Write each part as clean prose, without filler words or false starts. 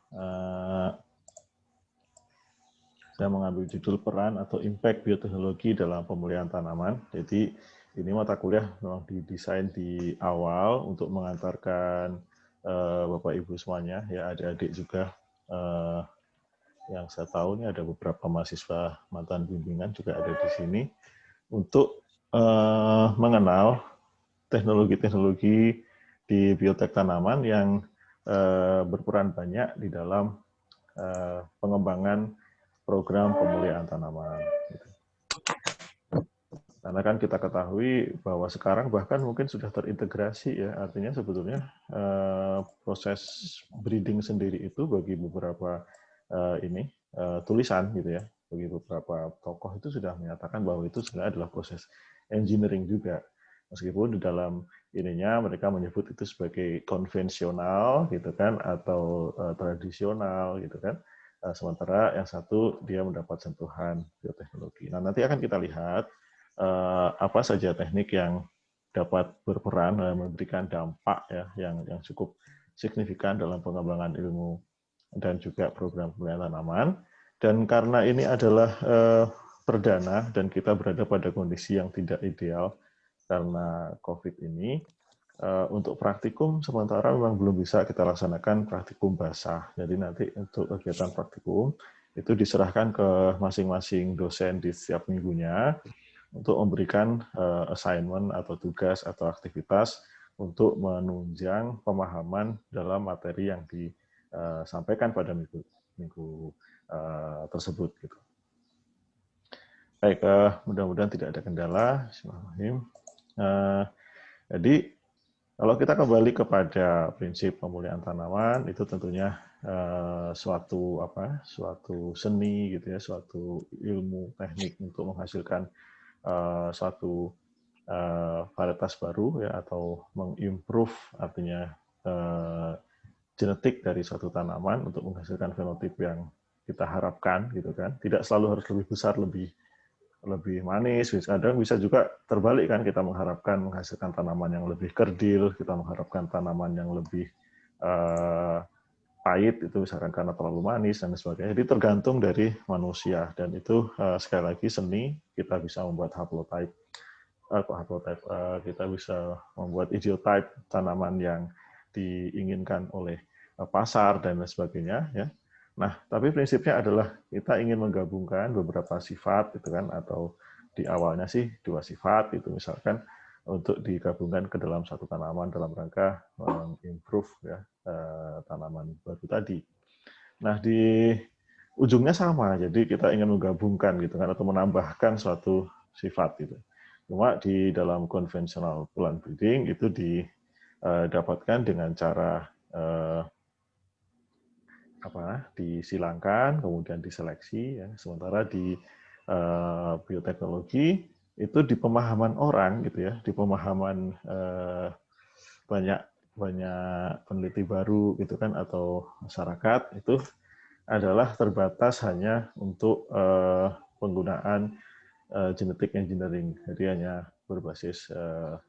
Eh, saya mengambil judul peran atau impact bioteknologi dalam pemulihan tanaman. Jadi ini mata kuliah memang didesain di awal untuk mengantarkan Bapak Ibu semuanya, ya adik-adik juga. Yang saya tahu ini ada beberapa mahasiswa mantan bimbingan juga ada di sini untuk mengenal teknologi-teknologi di biotek tanaman yang berperan banyak di dalam pengembangan program pemulihan tanaman. Karena kan kita ketahui bahwa sekarang bahkan mungkin sudah terintegrasi ya, artinya sebetulnya proses breeding sendiri itu bagi beberapa tulisan gitu ya, bagi beberapa tokoh itu sudah menyatakan bahwa itu sebenarnya adalah proses engineering juga. Meskipun di dalam ininya mereka menyebut itu sebagai konvensional gitu kan, atau tradisional gitu kan. Sementara yang satu dia mendapat sentuhan bioteknologi. Nah, nanti akan kita lihat apa saja teknik yang dapat berperan memberikan dampak ya yang cukup signifikan dalam pengembangan ilmu dan juga program pemulihan tanaman. Dan karena ini adalah perdana dan kita berada pada kondisi yang tidak ideal karena COVID ini, untuk praktikum sementara memang belum bisa kita laksanakan praktikum basah. Jadi nanti untuk kegiatan praktikum itu diserahkan ke masing-masing dosen di setiap minggunya untuk memberikan assignment atau tugas atau aktivitas untuk menunjang pemahaman dalam materi yang disampaikan pada minggu tersebut. Gitu. Baik, mudah-mudahan tidak ada kendala. Bismillahirrahmanirrahim. Jadi kalau kita kembali kepada prinsip pemulihan tanaman, itu tentunya suatu seni gitu ya, suatu ilmu teknik untuk menghasilkan suatu varietas baru ya, atau mengimprove artinya genetik dari suatu tanaman untuk menghasilkan fenotip yang kita harapkan gitu kan. Tidak selalu harus lebih besar, lebih manis, kadang bisa juga terbalik kan, kita mengharapkan menghasilkan tanaman yang lebih kerdil, kita mengharapkan tanaman yang lebih pahit itu misalkan karena terlalu manis dan sebagainya. Jadi tergantung dari manusia, dan itu sekali lagi seni. Kita bisa membuat haplotype, kita bisa membuat ideotype tanaman yang diinginkan oleh pasar dan lain sebagainya ya. Nah, tapi prinsipnya adalah kita ingin menggabungkan beberapa sifat gitu kan, atau di awalnya sih 2 sifat itu misalkan untuk digabungkan ke dalam satu tanaman dalam rangka improve ya tanaman baru tadi. Nah, di ujungnya sama, jadi kita ingin menggabungkan gitu kan, atau menambahkan suatu sifat gitu. Cuma di dalam konvensional plant breeding itu didapatkan dengan cara disilangkan, kemudian diseleksi. Ya. Sementara di bioteknologi itu di pemahaman orang gitu ya, di pemahaman banyak peneliti baru gitu kan, atau masyarakat itu adalah terbatas hanya untuk penggunaan genetic engineering. Jadi hanya berbasis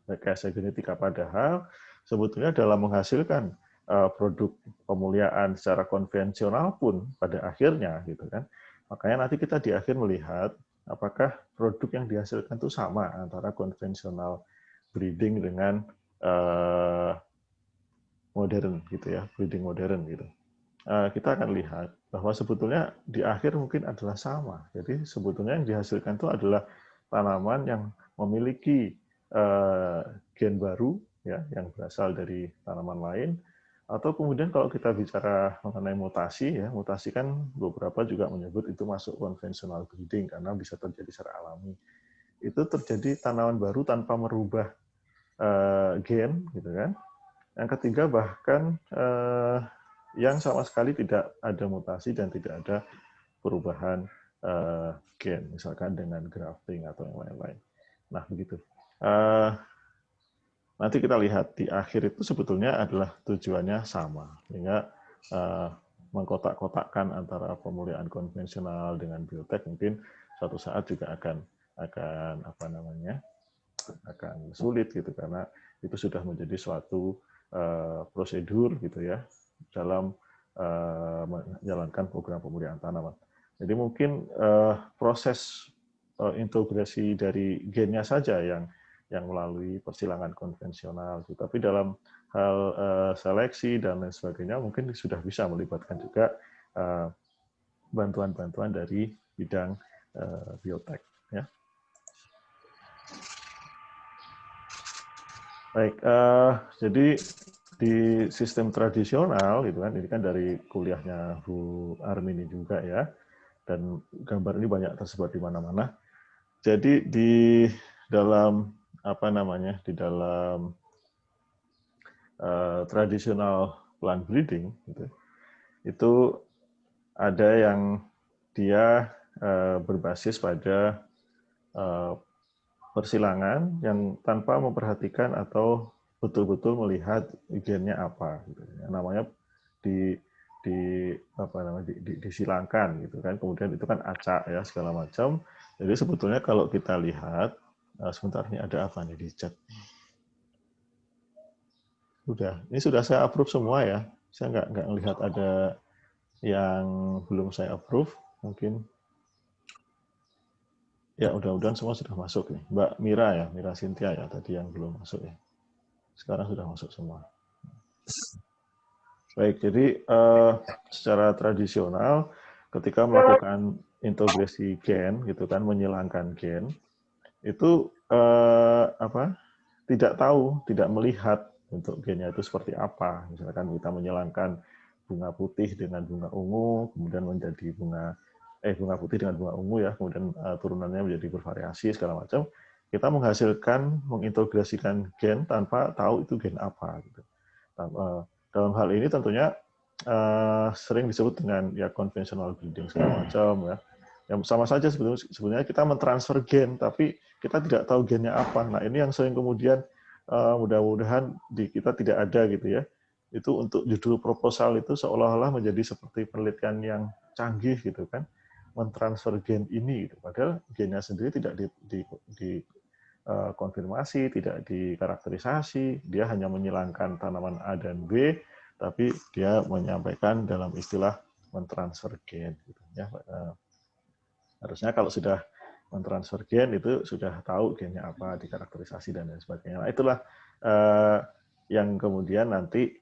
rekayasa genetika, padahal sebetulnya dalam menghasilkan produk pemuliaan secara konvensional pun pada akhirnya gitu kan. Makanya nanti kita di akhir melihat apakah produk yang dihasilkan itu sama antara konvensional breeding dengan modern gitu ya, breeding modern gitu. Kita akan lihat bahwa sebetulnya di akhir mungkin adalah sama. Jadi sebetulnya yang dihasilkan itu adalah tanaman yang memiliki gen baru ya, yang berasal dari tanaman lain, atau kemudian kalau kita bicara mengenai mutasi ya, mutasi kan beberapa juga menyebut itu masuk konvensional breeding karena bisa terjadi secara alami. Itu terjadi tanaman baru tanpa merubah gen gitu kan. Yang ketiga bahkan yang sama sekali tidak ada mutasi dan tidak ada perubahan gen, misalkan dengan grafting atau yang lain-lain. Nah, begitu. Nanti kita lihat di akhir itu sebetulnya adalah tujuannya sama, sehingga mengkotak-kotakkan antara pemulihan konvensional dengan biotek mungkin suatu saat juga akan sulit gitu, karena itu sudah menjadi suatu prosedur gitu ya dalam menjalankan program pemulihan tanaman. Jadi mungkin proses integrasi dari gennya saja yang melalui persilangan konvensional. Tapi dalam hal seleksi dan lain sebagainya mungkin sudah bisa melibatkan juga bantuan-bantuan dari bidang biotek. Ya. Baik, jadi di sistem tradisional, gitu kan, ini kan dari kuliahnya Bu Armini juga ya, dan gambar ini banyak tersebar di mana-mana. Jadi di dalam di dalam tradisional plant breeding, gitu, itu ada yang dia berbasis pada persilangan yang tanpa memperhatikan atau betul-betul melihat gennya apa, gitu. Namanya disilangkan, gitu kan. Kemudian itu kan acak ya segala macam. Jadi sebetulnya kalau kita lihat, sebentar ini ada apa nih di chat? Ini sudah saya approve semua ya. Saya nggak melihat ada yang belum saya approve, mungkin. Ya, mudah-mudahan semua sudah masuk nih. Mbak Mira ya, Mira Cynthia ya, tadi yang belum masuk ya. Sekarang sudah masuk semua. Baik, jadi secara tradisional ketika melakukan integrasi gen, gitu kan, menyilangkan gen, itu tidak tahu, tidak melihat untuk gennya itu seperti apa. Misalkan kita menyilangkan bunga putih dengan bunga ungu, kemudian menjadi bunga putih dengan bunga ungu ya, kemudian turunannya menjadi bervariasi segala macam. Kita menghasilkan, mengintegrasikan gen tanpa tahu itu gen apa. Gitu. Dalam hal ini tentunya sering disebut dengan ya conventional breeding segala macam ya. Yang sama saja sebenarnya kita mentransfer gen, tapi kita tidak tahu gennya apa. Nah ini yang sering kemudian mudah-mudahan di kita tidak ada gitu ya. Itu untuk judul proposal itu seolah-olah menjadi seperti penelitian yang canggih gitu kan, mentransfer gen ini gitu. Padahal gennya sendiri tidak dikonfirmasi, tidak dikarakterisasi, dia hanya menyilangkan tanaman A dan B, tapi dia menyampaikan dalam istilah mentransfer gen. Gitu, ya. Harusnya kalau sudah mentransfer gen itu sudah tahu gennya apa, dikarakterisasi dan lain sebagainya. Nah, itulah yang kemudian nanti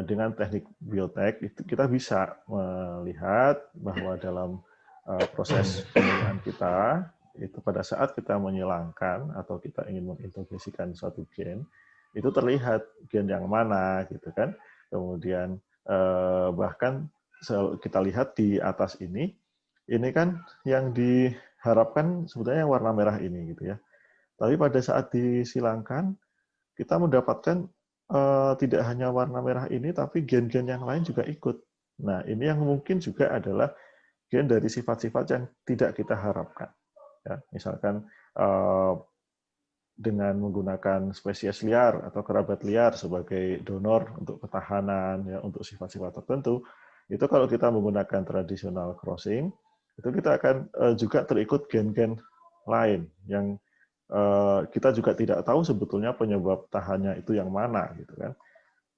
dengan teknik biotek itu kita bisa melihat bahwa dalam proses pemulihan kita itu pada saat kita menyilangkan atau kita ingin mengintegrasikan suatu gen itu terlihat gen yang mana gitu kan. Kemudian bahkan kita lihat di atas ini kan yang diharapkan sebetulnya yang warna merah ini gitu ya. Tapi pada saat disilangkan kita mendapatkan tidak hanya warna merah ini, tapi gen-gen yang lain juga ikut. Nah, ini yang mungkin juga adalah gen dari sifat-sifat yang tidak kita harapkan. Ya, misalkan dengan menggunakan spesies liar atau kerabat liar sebagai donor untuk ketahanan, ya, untuk sifat-sifat tertentu, itu kalau kita menggunakan traditional crossing, itu kita akan juga terikut gen-gen lain yang kita juga tidak tahu sebetulnya penyebab tahannya itu yang mana gitu kan.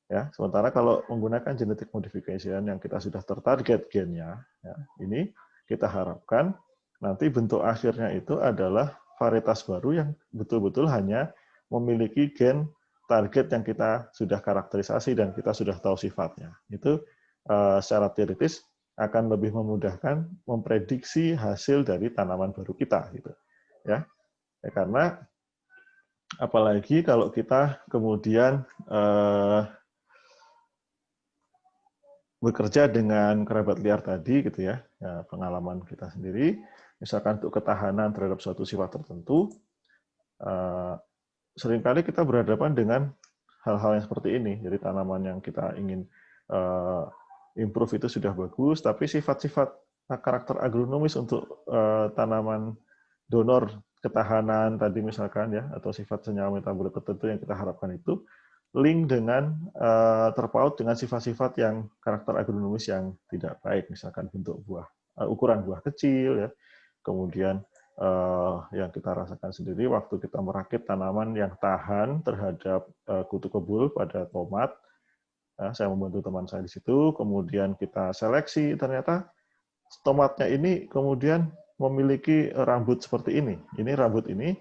Ya, sementara kalau menggunakan genetic modification yang kita sudah tertarget gennya, ya, ini kita harapkan nanti bentuk akhirnya itu adalah varietas baru yang betul-betul hanya memiliki gen target yang kita sudah karakterisasi dan kita sudah tahu sifatnya. Itu secara teoritis akan lebih memudahkan memprediksi hasil dari tanaman baru kita gitu. Ya. Karena apalagi kalau kita kemudian bekerja dengan kerabat liar tadi gitu ya, pengalaman kita sendiri, misalkan untuk ketahanan terhadap suatu sifat tertentu, seringkali kita berhadapan dengan hal-hal yang seperti ini. Jadi tanaman yang kita ingin improve itu sudah bagus, tapi sifat-sifat karakter agronomis untuk tanaman donor ketahanan tadi misalkan ya, atau sifat senyawa metabolit tertentu yang kita harapkan itu link dengan terpaut dengan sifat-sifat yang karakter agronomis yang tidak baik, misalkan bentuk buah, ukuran buah kecil ya, kemudian yang kita rasakan sendiri waktu kita merakit tanaman yang tahan terhadap kutu kebul pada tomat, Saya membantu teman saya di situ, kemudian kita seleksi, ternyata tomatnya ini kemudian memiliki rambut seperti ini. Ini rambut ini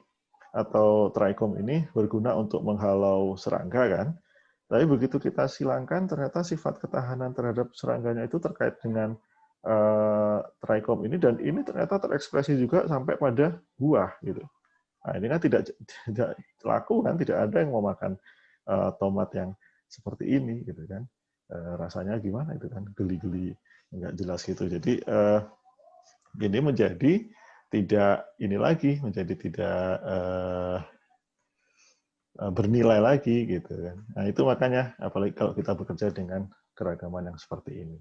atau trichome ini berguna untuk menghalau serangga kan. Tapi begitu kita silangkan, ternyata sifat ketahanan terhadap serangganya itu terkait dengan trichome ini, dan ini ternyata terekspresi juga sampai pada buah gitu. Nah, ini kan tidak laku kan, tidak ada yang mau makan tomat yang seperti ini gitu kan. Rasanya gimana itu kan, geli-geli nggak jelas gitu. Jadi ini menjadi tidak ini lagi, menjadi tidak bernilai lagi gitu kan. Nah, itu makanya apalagi kalau kita bekerja dengan keragaman yang seperti ini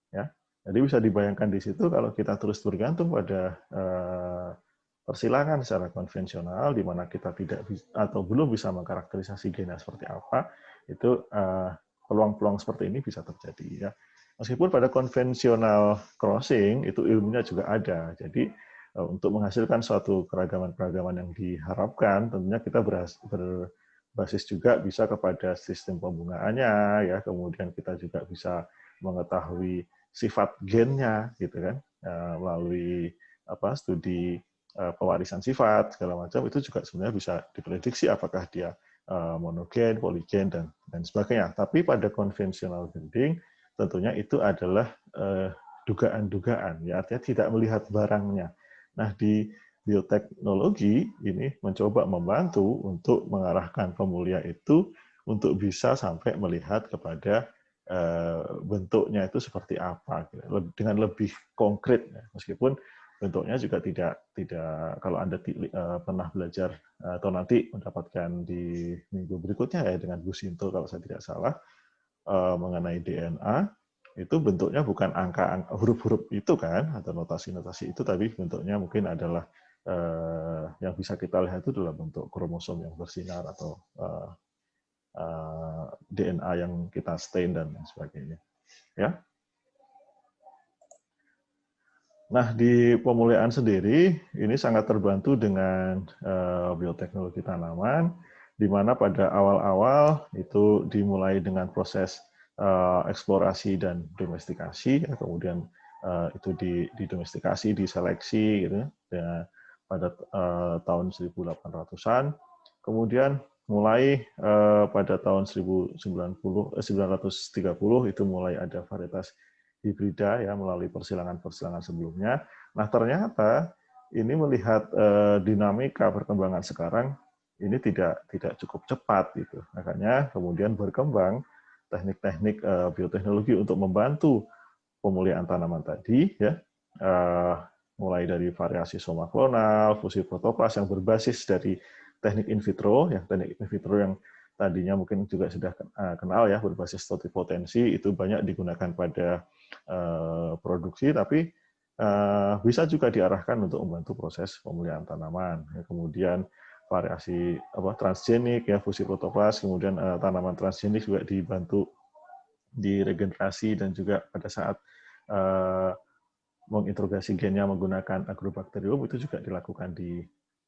ya. Jadi bisa dibayangkan di situ kalau kita terus bergantung pada persilangan secara konvensional di mana kita tidak atau belum bisa mengkarakterisasi gennya seperti apa, itu peluang-peluang seperti ini bisa terjadi ya. Meskipun pada konvensional crossing itu ilmunya juga ada. Jadi untuk menghasilkan suatu keragaman-keragaman yang diharapkan, tentunya kita berbasis juga bisa kepada sistem pembungaannya ya, kemudian kita juga bisa mengetahui sifat gennya gitu kan, melalui studi pewarisan sifat segala macam, itu juga sebenarnya bisa diprediksi apakah dia monogen, poligen dan sebagainya. Tapi pada konvensional breeding tentunya itu adalah dugaan-dugaan, ya artinya tidak melihat barangnya. Nah, di bioteknologi ini mencoba membantu untuk mengarahkan pemulia itu untuk bisa sampai melihat kepada bentuknya itu seperti apa, dengan lebih konkret, meskipun bentuknya juga tidak kalau Anda pernah belajar atau nanti mendapatkan di minggu berikutnya ya dengan Bu Sinto kalau saya tidak salah mengenai DNA, itu bentuknya bukan angka huruf-huruf itu kan atau notasi-notasi itu, tapi bentuknya mungkin adalah yang bisa kita lihat itu adalah bentuk kromosom yang bersinar atau DNA yang kita stain dan sebagainya ya. Nah, di pemuliaan sendiri ini sangat terbantu dengan bioteknologi tanaman, di mana pada awal-awal itu dimulai dengan proses eksplorasi dan domestikasi, ya, kemudian itu didomestikasi, diseleksi, gitu, ya, pada tahun 1800-an, kemudian mulai pada tahun 1930 itu mulai ada varietas hibrida ya melalui persilangan-persilangan sebelumnya. Nah, ternyata ini melihat dinamika perkembangan sekarang ini tidak cukup cepat gitu. Makanya kemudian berkembang teknik-teknik bioteknologi untuk membantu pemulihan tanaman tadi ya. Mulai dari variasi soma klonal, fusi protoplas yang berbasis dari teknik in vitro, yang teknik in vitro yang tadinya mungkin juga sudah kenal ya, berbasis totipotensi, itu banyak digunakan pada produksi, tapi bisa juga diarahkan untuk membantu proses pemulihan tanaman. Kemudian variasi transgenik ya, fusi protoplas, kemudian tanaman transgenik juga dibantu diregenerasi, dan juga pada saat menginterogasi gennya menggunakan agrobacterium itu juga dilakukan di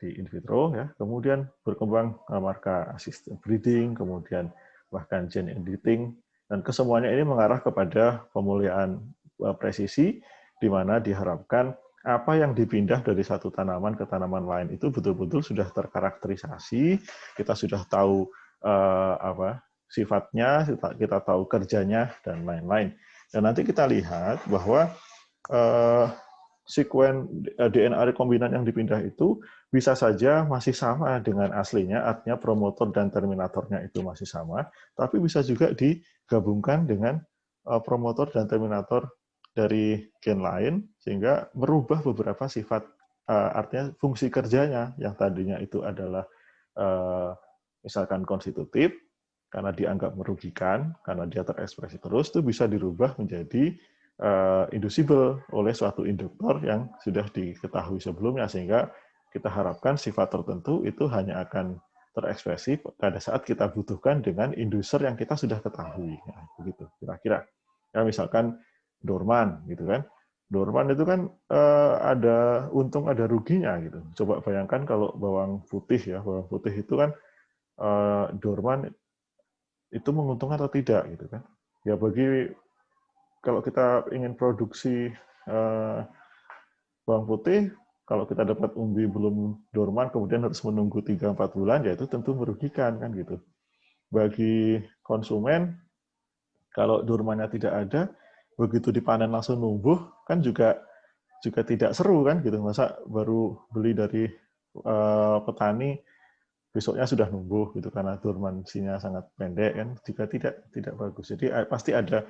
in vitro ya. Kemudian berkembang marka assisted breeding, kemudian bahkan gene editing, dan kesemuanya ini mengarah kepada pemulihan presisi di mana diharapkan apa yang dipindah dari satu tanaman ke tanaman lain itu betul-betul sudah terkarakterisasi, kita sudah tahu sifatnya, kita tahu kerjanya dan lain-lain. Dan nanti kita lihat bahwa sekuen DNA rekombinan yang dipindah itu bisa saja masih sama dengan aslinya, artinya promotor dan terminatornya itu masih sama, tapi bisa juga digabungkan dengan promotor dan terminator dari gen lain, sehingga merubah beberapa sifat, artinya fungsi kerjanya yang tadinya itu adalah misalkan konstitutif, karena dianggap merugikan, karena dia terekspresi terus, itu bisa dirubah menjadi inducible oleh suatu induktor yang sudah diketahui sebelumnya, sehingga kita harapkan sifat tertentu itu hanya akan terekspresi pada saat kita butuhkan dengan inducer yang kita sudah ketahui. Nah, begitu kira-kira. Ya, misalkan dorman gitu kan. Dorman itu kan ada untung ada ruginya gitu. Coba bayangkan kalau bawang putih ya, bawang putih itu kan dorman itu menguntungkan atau tidak gitu kan. Ya kalau kita ingin produksi bawang putih, kalau kita dapat umbi belum dorman, kemudian harus menunggu 3-4 bulan, ya itu tentu merugikan kan gitu. Bagi konsumen, kalau dormannya tidak ada, begitu dipanen langsung numbuh, kan juga tidak seru kan gitu. Masa baru beli dari petani besoknya sudah numbuh gitu karena dormansinya sangat pendek kan, juga tidak bagus. Jadi pasti ada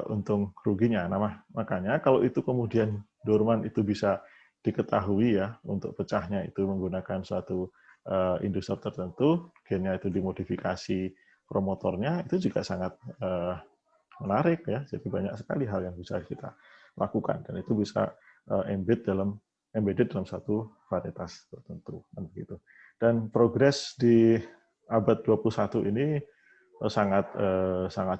untung ruginya. Nah, makanya kalau itu kemudian dorman itu bisa diketahui ya untuk pecahnya itu menggunakan suatu industri tertentu, gennya itu dimodifikasi promotornya, itu juga sangat menarik ya. Jadi banyak sekali hal yang bisa kita lakukan dan itu bisa embedded dalam satu varietas tertentu kan begitu. Dan progres di abad 21 ini sangat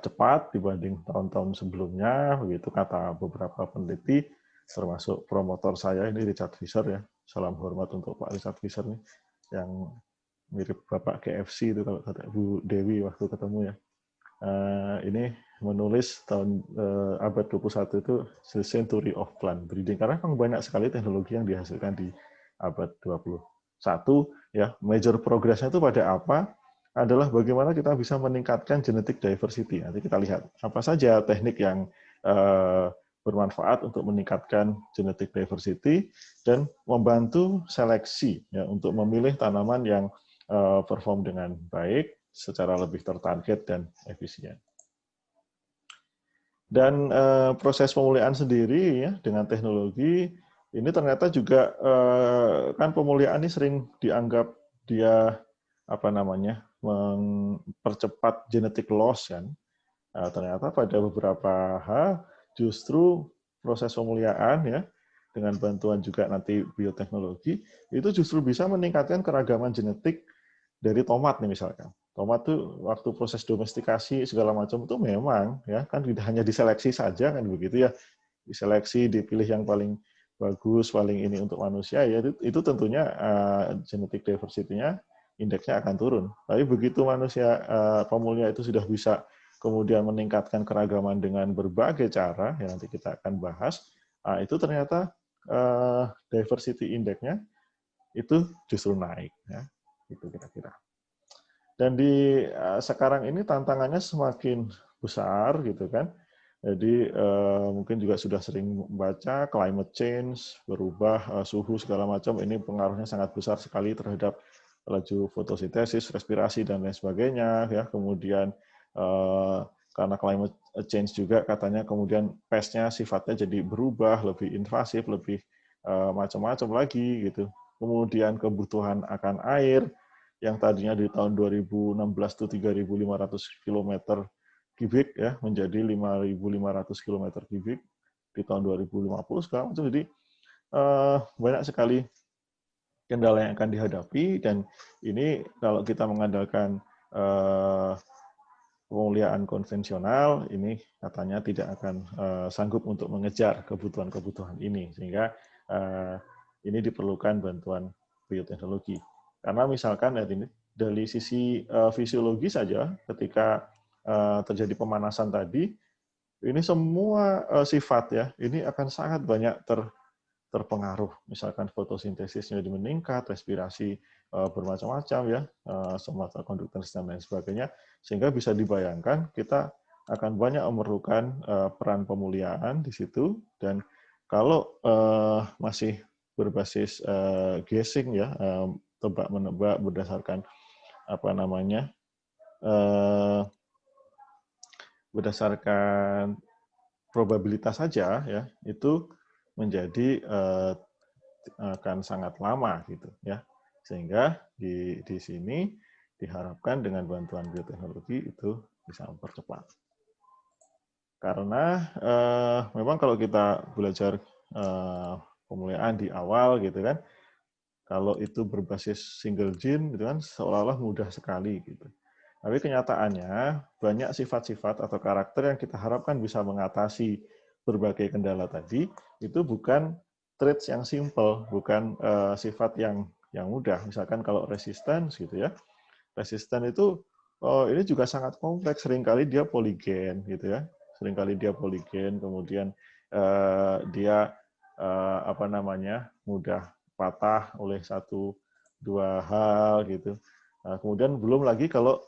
cepat dibanding tahun-tahun sebelumnya begitu kata beberapa peneliti termasuk promotor saya ini Richard Fisher ya. Salam hormat untuk Pak Richard Fisher nih yang mirip Bapak KFC itu kalau kata Bu Dewi waktu ketemu ya. Ini menulis tahun abad 21 itu The Century of Plant Breeding karena memang banyak sekali teknologi yang dihasilkan di abad 21 ya. Major progress-nya itu pada apa? Adalah bagaimana kita bisa meningkatkan genetic diversity. Nanti kita lihat apa saja teknik yang bermanfaat untuk meningkatkan genetic diversity dan membantu seleksi ya untuk memilih tanaman yang perform dengan baik secara lebih tertarget dan efisien. Dan proses pemuliaan sendiri ya dengan teknologi ini ternyata juga kan pemuliaan ini sering dianggap dia mempercepat genetic loss kan. Ternyata pada beberapa hal justru proses pemuliaan ya dengan bantuan juga nanti bioteknologi itu justru bisa meningkatkan keragaman genetik dari tomat nih misalkan. Tomat tuh waktu proses domestikasi segala macam itu memang ya kan tidak hanya diseleksi saja kan begitu ya. Diseleksi, dipilih yang paling bagus, paling ini untuk manusia ya itu tentunya genetic diversity-nya indeksnya akan turun. Tapi begitu manusia pemulia itu sudah bisa kemudian meningkatkan keragaman dengan berbagai cara yang nanti kita akan bahas, itu ternyata diversity indeksnya itu justru naik ya. Itu kira-kira. Dan di sekarang ini tantangannya semakin besar gitu kan. Jadi mungkin juga sudah sering membaca climate change, berubah suhu segala macam ini pengaruhnya sangat besar sekali terhadap laju fotosintesis, respirasi dan lain sebagainya ya. Kemudian karena climate change juga katanya kemudian pestnya sifatnya jadi berubah, lebih invasif, lebih macam-macam lagi gitu. Kemudian kebutuhan akan air yang tadinya di tahun 2016 itu 3.500 km kubik ya menjadi 5.500 km kubik di tahun 2050 sekarang. Jadi banyak sekali kendala yang akan dihadapi dan ini kalau kita mengandalkan pemuliaan konvensional ini katanya tidak akan sanggup untuk mengejar kebutuhan-kebutuhan ini sehingga ini diperlukan bantuan bioteknologi. Karena misalkan dari sisi fisiologi saja, ketika terjadi pemanasan tadi, ini semua sifat ya, ini akan sangat banyak terpengaruh. Misalkan fotosintesisnya meningkat, respirasi bermacam-macam ya, somata conductance dan lain sebagainya, sehingga bisa dibayangkan kita akan banyak memerlukan peran pemuliaan di situ. Dan kalau masih berbasis guessing ya, tebak-menebak berdasarkan berdasarkan probabilitas saja ya itu menjadi akan sangat lama gitu ya sehingga di sini diharapkan dengan bantuan bioteknologi itu bisa mempercepat karena memang kalau kita belajar pemuliaan di awal gitu kan kalau itu berbasis single gene gitu kan seolah-olah mudah sekali gitu. Tapi kenyataannya banyak sifat-sifat atau karakter yang kita harapkan bisa mengatasi berbagai kendala tadi itu bukan traits yang simple, bukan sifat yang mudah. Misalkan kalau resistance gitu ya. Resisten itu ini juga sangat kompleks. Seringkali dia poligen, gitu ya. Seringkali dia poligen, kemudian dia apa namanya mudah patah oleh satu dua hal gitu. Kemudian belum lagi kalau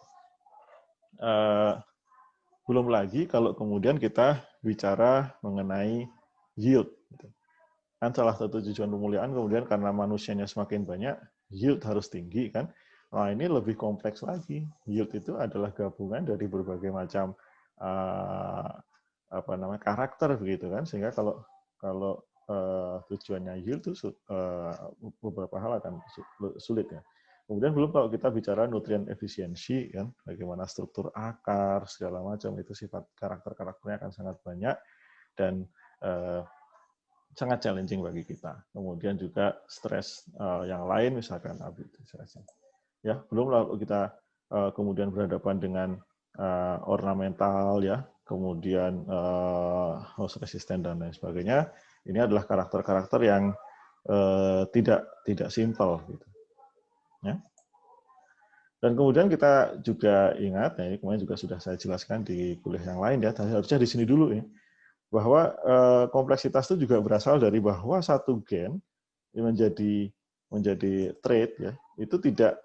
kemudian kita bicara mengenai yield. Gitu. Kan salah satu tujuan pemuliaan kemudian karena manusianya semakin banyak, yield harus tinggi kan. Nah ini lebih kompleks lagi. Yield itu adalah gabungan dari berbagai macam apa namanya karakter begitu kan, sehingga kalau tujuannya yield itu beberapa hal akan sulit ya. Kemudian belum kalau kita bicara nutrien efisiensi kan, bagaimana struktur akar segala macam itu sifat karakternya akan sangat banyak dan sangat challenging bagi kita. Kemudian juga stres yang lain misalkan arbitrase. Ya, belum lalu kita kemudian berhadapan dengan ornamental ya, kemudian host resistant dan lain sebagainya. Ini adalah karakter-karakter yang tidak simpel gitu. Ya. Dan kemudian kita juga ingat, ya, ini kemarin juga sudah saya jelaskan di kuliah yang lain ya, harusnya di sini dulu ya, bahwa kompleksitas itu juga berasal dari bahwa satu gen menjadi trait ya, itu tidak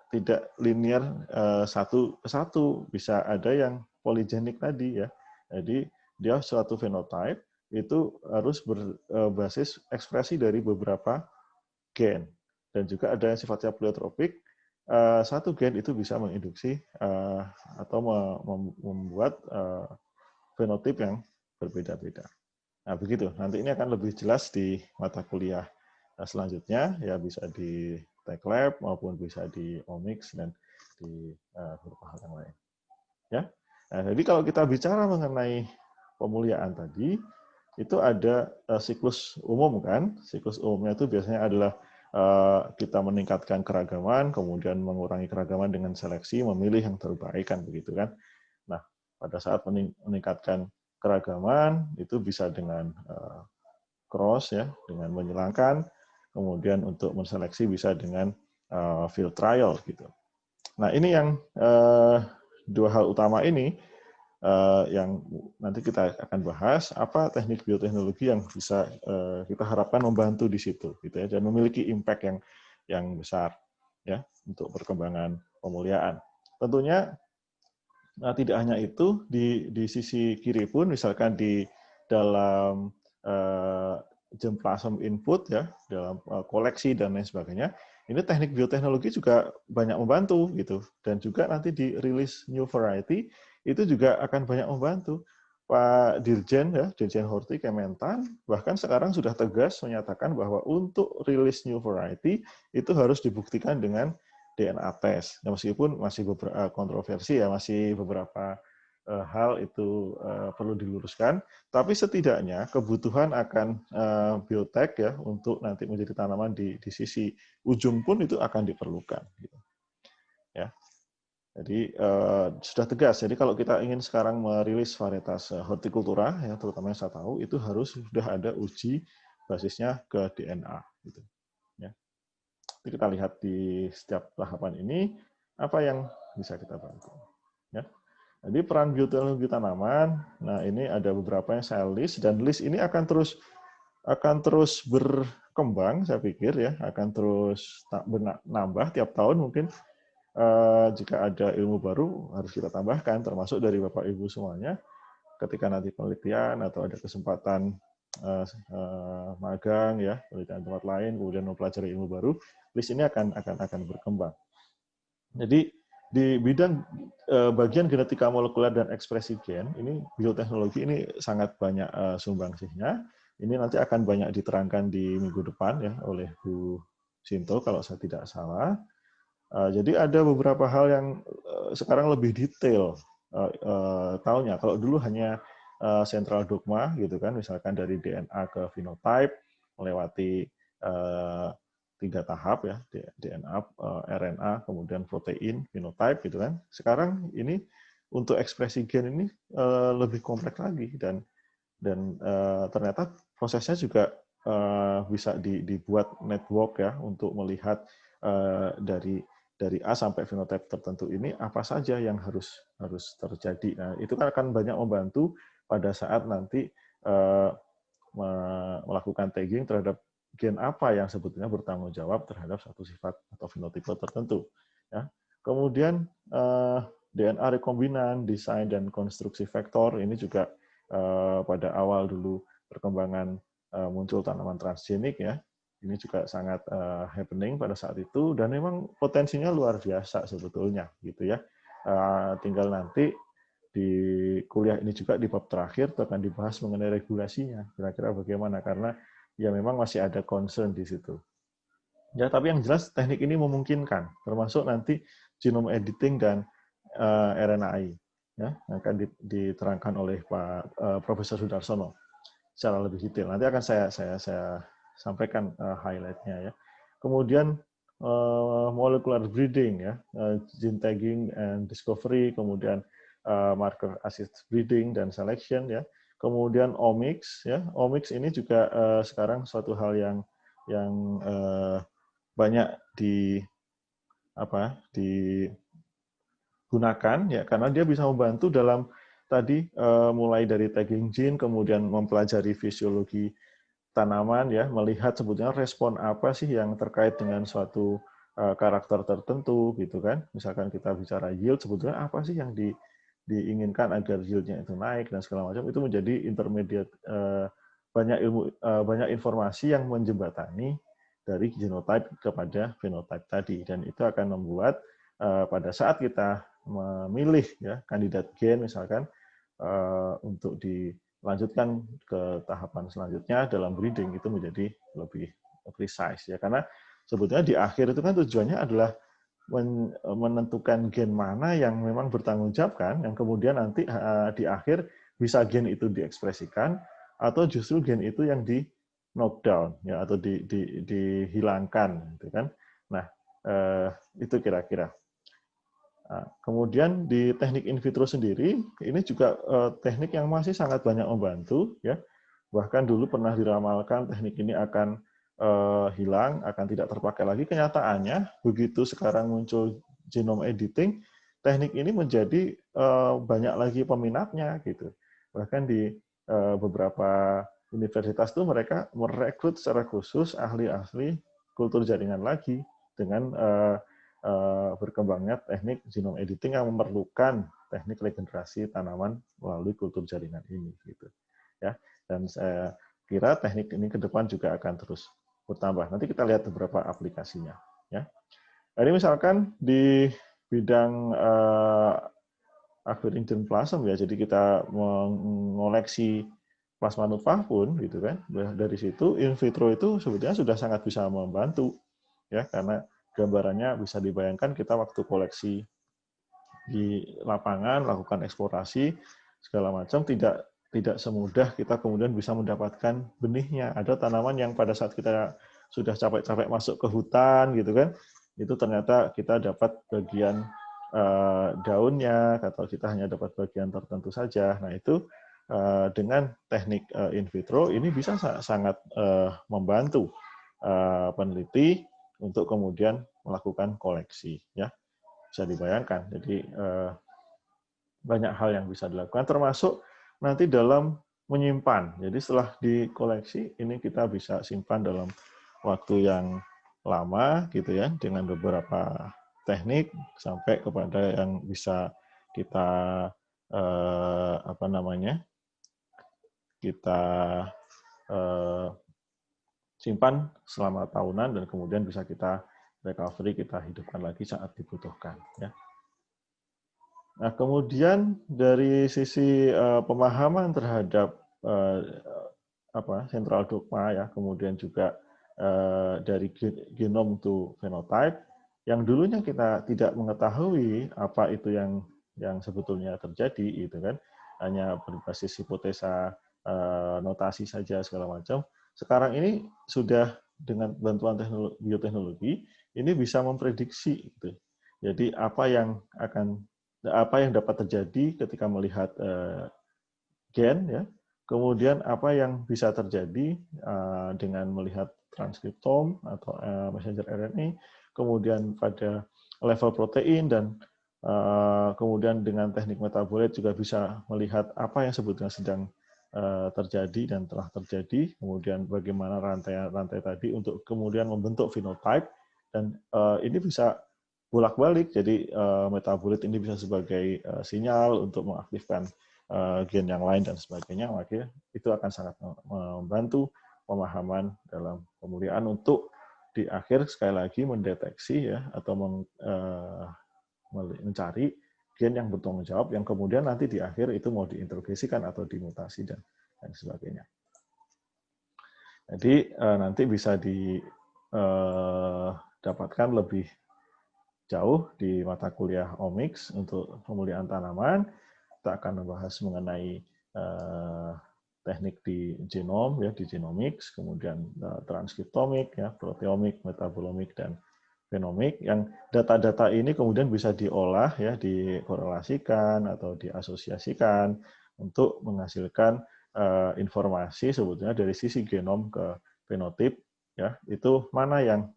linear satu ke satu, bisa ada yang polygenik tadi ya. Jadi dia suatu phenotype itu harus berbasis ekspresi dari beberapa gen, dan juga ada yang sifatnya pleiotropik. Satu gen itu bisa menginduksi atau membuat fenotip yang berbeda-beda. Nah, begitu. Nanti ini akan lebih jelas di mata kuliah selanjutnya, ya bisa di Tech Lab maupun bisa di Omics dan di beberapa hal yang lain. Ya. Nah, jadi kalau kita bicara mengenai pemuliaan tadi, itu ada siklus umum kan. Siklus umumnya itu biasanya adalah kita meningkatkan keragaman, kemudian mengurangi keragaman dengan seleksi, memilih yang terbaik kan begitu kan. Nah, pada saat meningkatkan keragaman itu bisa dengan cross ya, dengan menyilangkan, kemudian untuk menseleksi bisa dengan field trial gitu. Nah, ini yang dua hal utama ini yang nanti kita akan bahas, apa teknik bioteknologi yang bisa kita harapkan membantu di situ gitu ya, dan memiliki impact yang besar ya untuk perkembangan pemuliaan. Tentunya tidak hanya itu, di sisi kiri pun misalkan di dalam germplasm input ya, dalam koleksi dan lain sebagainya, ini teknik bioteknologi juga banyak membantu gitu, dan juga nanti di rilis new variety itu juga akan banyak membantu. Pak Dirjen ya, Dirjen Horti Kementan bahkan sekarang sudah tegas menyatakan bahwa untuk rilis new variety itu harus dibuktikan dengan DNA test. Ya, meskipun masih beberapa kontroversi ya, masih beberapa hal itu perlu diluruskan, tapi setidaknya kebutuhan akan biotek ya untuk nanti menjadi tanaman di sisi ujung pun itu akan diperlukan. Gitu. Ya, jadi sudah tegas. Jadi kalau kita ingin sekarang merilis varietas hortikultura, ya terutama yang saya tahu itu harus sudah ada uji basisnya ke DNA. Gitu. Ya. Jadi kita lihat di setiap tahapan ini apa yang bisa kita bantu. Ya. Jadi peran bioteknologi tanaman, nah ini ada beberapa yang saya list, dan list ini akan terus berkembang, saya pikir ya, akan terus nambah tiap tahun mungkin. Jika ada ilmu baru harus kita tambahkan, termasuk dari Bapak Ibu semuanya, ketika nanti penelitian atau ada kesempatan magang ya, penelitian tempat lain, kemudian mempelajari ilmu baru, list ini akan berkembang. Jadi di bidang bagian genetika molekuler dan ekspresi gen, ini bioteknologi ini sangat banyak sumbangsihnya. Ini nanti akan banyak diterangkan di minggu depan ya oleh Bu Sinto kalau saya tidak salah. Jadi ada beberapa hal yang sekarang lebih detail tahunya. Kalau dulu hanya central dogma gitu kan, misalkan dari DNA ke phenotype melewati 3 tahap ya, DNA, RNA, kemudian protein, phenotype gitu kan. Sekarang ini untuk ekspresi gen ini lebih kompleks lagi, dan ternyata prosesnya juga bisa dibuat network ya untuk melihat dari dari A sampai fenotipe tertentu ini apa saja yang harus terjadi. Nah, itu kan akan banyak membantu pada saat nanti melakukan tagging terhadap gen apa yang sebetulnya bertanggung jawab terhadap satu sifat atau fenotipe tertentu. Ya. Kemudian DNA rekombinan, desain dan konstruksi vektor ini juga pada awal dulu perkembangan muncul tanaman transgenik ya. Ini juga sangat happening pada saat itu dan memang potensinya luar biasa sebetulnya gitu ya. Tinggal nanti di kuliah ini juga di bab terakhir akan dibahas mengenai regulasinya. Kira-kira bagaimana karena ya memang masih ada concern di situ. Ya, tapi yang jelas teknik ini memungkinkan, termasuk nanti genome editing dan RNAi. Ya, akan diterangkan oleh Pak Profesor Sudarsono secara lebih detail. Nanti akan saya sampaikan highlight-nya ya. Kemudian molecular breeding ya, gene tagging and discovery, kemudian marker assist breeding dan selection ya. Kemudian omics ya. Omics ini juga sekarang suatu hal yang banyak digunakan ya karena dia bisa membantu dalam tadi mulai dari tagging gene kemudian mempelajari fisiologi tanaman ya, melihat sebetulnya respon apa sih yang terkait dengan suatu karakter tertentu gitu kan. Misalkan kita bicara yield sebetulnya apa sih yang diinginkan agar yieldnya itu naik dan segala macam, itu menjadi intermediate banyak informasi yang menjembatani dari genotype kepada phenotype tadi, dan itu akan membuat pada saat kita memilih ya kandidat gen misalkan untuk dilanjutkan ke tahapan selanjutnya dalam breeding itu menjadi lebih precise ya, karena sebetulnya di akhir itu kan tujuannya adalah menentukan gen mana yang memang bertanggung jawab kan, yang kemudian nanti di akhir bisa gen itu diekspresikan atau justru gen itu yang di knockdown ya atau dihilangkan gitu kan. Nah, itu kira-kira. Nah, kemudian di teknik in vitro sendiri ini juga teknik yang masih sangat banyak membantu ya. Bahkan dulu pernah diramalkan teknik ini akan hilang, akan tidak terpakai lagi. Kenyataannya begitu sekarang muncul genome editing, teknik ini menjadi banyak lagi peminatnya gitu. Bahkan di beberapa universitas itu mereka merekrut secara khusus ahli-ahli kultur jaringan lagi dengan berkembangnya teknik genome editing yang memerlukan teknik regenerasi tanaman melalui kultur jaringan ini gitu ya. Dan saya kira teknik ini ke depan juga akan terus bertambah. Nanti kita lihat beberapa aplikasinya ya. Ini misalkan di bidang akhir germplasm ya, jadi kita mengoleksi plasma nutfah pun gitu kan. Dari situ in vitro itu sebetulnya sudah sangat bisa membantu ya, karena gambarannya bisa dibayangkan kita waktu koleksi di lapangan, lakukan eksplorasi segala macam, tidak semudah kita kemudian bisa mendapatkan benihnya. Ada tanaman yang pada saat kita sudah capek-capek masuk ke hutan gitu kan, itu ternyata kita dapat bagian daunnya atau kita hanya dapat bagian tertentu saja. Nah, itu dengan teknik in vitro ini bisa sangat membantu peneliti untuk kemudian melakukan koleksi ya, bisa dibayangkan. Jadi banyak hal yang bisa dilakukan termasuk nanti dalam menyimpan. Jadi setelah dikoleksi ini kita bisa simpan dalam waktu yang lama gitu ya, dengan beberapa teknik sampai kepada yang bisa kita kita simpan selama tahunan dan kemudian bisa kita recovery, kita hidupkan lagi saat dibutuhkan ya. Nah, kemudian dari sisi pemahaman terhadap central dogma ya, kemudian juga dari genome to phenotype yang dulunya kita tidak mengetahui apa itu yang sebetulnya terjadi itu kan, hanya berbasis hipotesa notasi saja segala macam. Sekarang ini sudah dengan bantuan bioteknologi ini bisa memprediksi gitu. Jadi apa yang dapat terjadi ketika melihat gen ya, kemudian apa yang bisa terjadi dengan melihat transkriptom atau messenger RNA, kemudian pada level protein dan kemudian dengan teknik metabolit juga bisa melihat apa yang sebetulnya sedang terjadi dan telah terjadi, kemudian bagaimana rantai tadi untuk kemudian membentuk phenotype, dan ini bisa bolak-balik, jadi metabolit ini bisa sebagai sinyal untuk mengaktifkan gen yang lain dan sebagainya, maka itu akan sangat membantu pemahaman dalam pemulihan untuk di akhir sekali lagi mendeteksi ya atau mencari gen yang bertanggung jawab yang kemudian nanti di akhir itu mau diintrogesikan atau dimutasi dan sebagainya. Jadi nanti bisa didapatkan lebih jauh di mata kuliah Omics untuk pemulihan tanaman. Kita akan membahas mengenai teknik di genom ya, di genomics, kemudian transkriptomik ya, proteomik, metabolomik, dan genomik, yang data-data ini kemudian bisa diolah ya, dikorelasikan atau diasosiasikan untuk menghasilkan informasi sebetulnya dari sisi genom ke fenotip ya, itu mana yang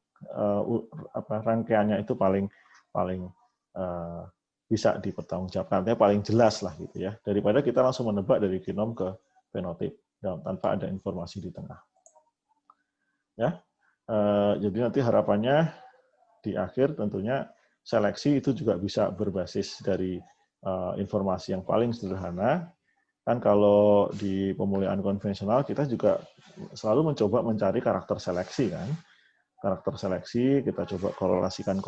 rangkaiannya itu paling bisa dipertanggungjawabkan, artinya paling jelas lah gitu ya, daripada kita langsung menebak dari genom ke fenotip tanpa ada informasi di tengah. Ya, jadi nanti harapannya di akhir tentunya seleksi itu juga bisa berbasis dari informasi yang paling sederhana. Kan kalau di pemulihan konvensional kita juga selalu mencoba mencari karakter seleksi kan. Karakter seleksi kita coba korelasikan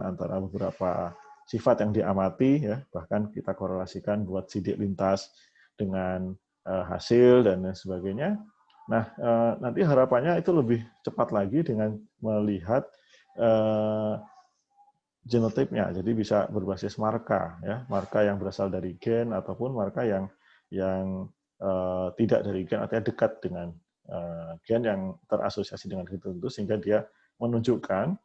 antara beberapa sifat yang diamati ya, bahkan kita korelasikan buat sidik lintas dengan hasil dan lain sebagainya. Nah, nanti harapannya itu lebih cepat lagi dengan melihat genotipnya, jadi bisa berbasis marka ya, marka yang berasal dari gen ataupun marka yang tidak dari gen, artinya dekat dengan gen yang terasosiasi dengan gen tertentu sehingga dia menunjukkan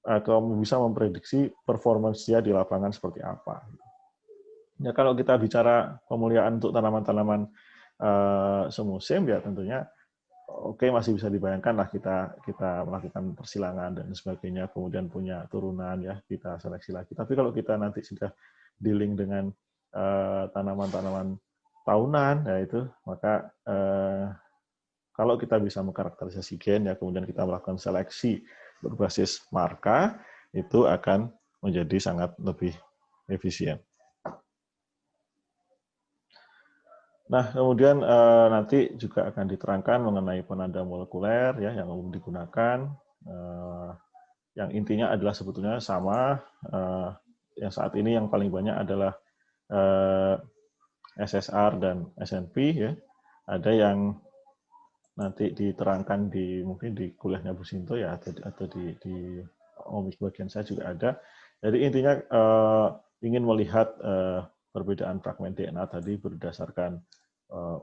atau bisa memprediksi performance dia di lapangan seperti apa. Ya, kalau kita bicara pemulihan untuk tanaman-tanaman semusim ya tentunya oke, masih bisa dibayangkan lah kita melakukan persilangan dan sebagainya, kemudian punya turunan ya, kita seleksi lagi. Tapi kalau kita nanti sudah dealing dengan tanaman-tanaman tahunan ya itu, maka kalau kita bisa mengkarakterisasi gen ya, kemudian kita melakukan seleksi berbasis marka, itu akan menjadi sangat lebih efisien. Nah, kemudian nanti juga akan diterangkan mengenai penanda molekuler ya yang umum digunakan. Yang intinya adalah sebetulnya sama. Yang saat ini yang paling banyak adalah SSR dan SNP ya. Ada yang nanti diterangkan mungkin di kuliahnya Bu Sinto ya, atau di Omics bagian saya juga ada. Jadi intinya ingin melihat perbedaan fragmen DNA tadi berdasarkan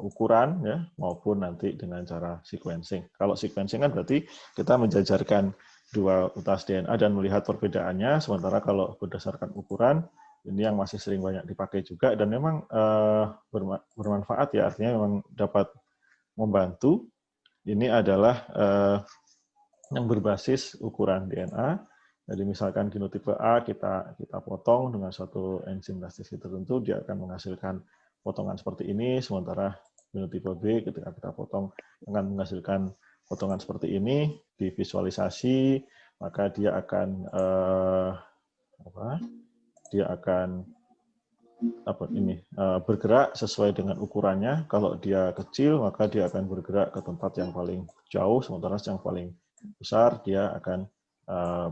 ukuran ya maupun nanti dengan cara sequencing. Kalau sequencing kan berarti kita menjajarkan dua utas DNA dan melihat perbedaannya, sementara kalau berdasarkan ukuran ini yang masih sering banyak dipakai juga dan memang bermanfaat ya, artinya memang dapat membantu. Ini adalah yang berbasis ukuran DNA. Jadi misalkan genotipe A kita potong dengan suatu enzim elastasi tertentu, dia akan menghasilkan potongan seperti ini, sementara genotipe B ketika kita potong akan menghasilkan potongan seperti ini, divisualisasi, maka dia akan bergerak sesuai dengan ukurannya. Kalau dia kecil, maka dia akan bergerak ke tempat yang paling jauh, sementara yang paling besar dia akan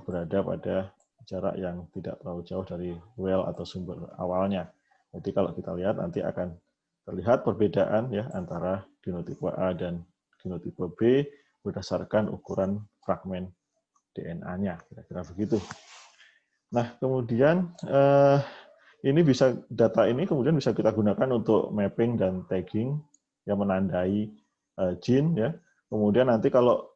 berada pada jarak yang tidak terlalu jauh dari well atau sumber awalnya. Jadi kalau kita lihat nanti akan terlihat perbedaan ya antara genotipe A dan genotipe B berdasarkan ukuran fragmen DNA-nya, kira-kira begitu. Nah, kemudian data ini kemudian bisa kita gunakan untuk mapping dan tagging yang menandai gene ya. Kemudian nanti kalau